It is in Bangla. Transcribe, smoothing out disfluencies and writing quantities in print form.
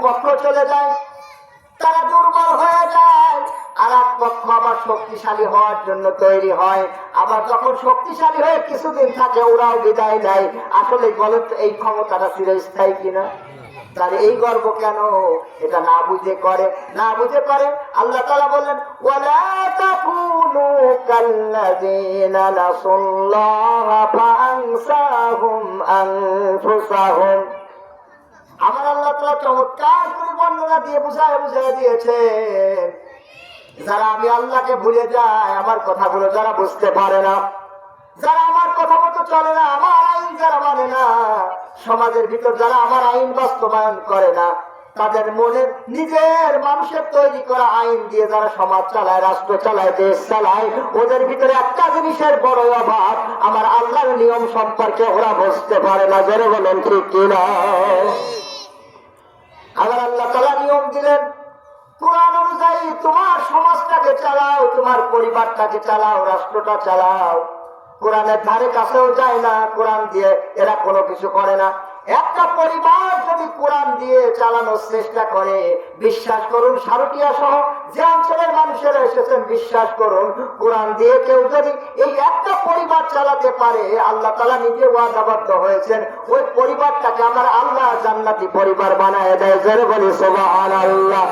পক্ষ চলে যায়, তারা দুর্বল হয়ে যায়, আর এক পক্ষ আবার শক্তিশালী হওয়ার জন্য তৈরি হয়। আবার যখন শক্তিশালী হয়ে কিছুদিন থাকে ওরাও বিদায় নেয়। আসলে বলেন তো এই ক্ষমতাটা চিরস্থায়ী কিনা? তার এই গর্ব কেন? এটা না বুঝে করে, না বুঝে করে। আল্লাহ তাআলা বলেন ওয়ালা তাকুনু কাল্লাযীনা নাসুল্লাহা ফাআনসাহুম আনফুসাহুম। আমার আল্লাহ তাআলা চমৎকার করে বর্ণনা দিয়ে বুঝায় দিয়েছে, যারা আমি আল্লাহকে ভুলে যায়, আমার কথাগুলো যারা বুঝতে পারে না, যারা আমার কথা মতো চলে না, আমার আইন যারা মানে না, সমাজের ভিতর যারা আমার আইন বাস্তবায়ন করে না, তাদের মনের নিজের মানুষের তৈরি করা আইন দিয়ে যারা সমাজ চালায়, রাষ্ট্র চালায়, দেশ চালায়, ওদের ভিতরে একটা জিনিসের বড় অভাব, আমার আল্লাহর নিয়ম সম্পর্কে ওরা বুঝতে পারে না। জোরে বলেন ঠিক কিনা? আমার আল্লাহ তাআলা নিয়ম দিলেন, কোরআন অনুযায়ী তোমার সমাজটাকে চালাও, তোমার পরিবারটাকে চালাও, রাষ্ট্রটা চালাও। কোরআনের ধারে কাছেও যায় না, কোরআন দিয়ে এরা কোনো কিছু করে না। একটা পরিবার যদি কোরআন দিয়ে চালানোর চেষ্টা করে, বিশ্বাস করুন সারুটিয়া সহ যে অঞ্চলের মানুষেরা এসেছেন, বিশ্বাস করুন কোরআন দিয়ে কেউ যদি এই একটা পরিবার চালাতে পারে, আল্লাহ তাআলা নিজে ওয়াদাবদ্ধ হয়েছেন ওই পরিবারটাকে আমার আল্লাহ জান্নাতি পরিবার বানায় দেয়। জোরে বলি সুবহানাল্লাহ।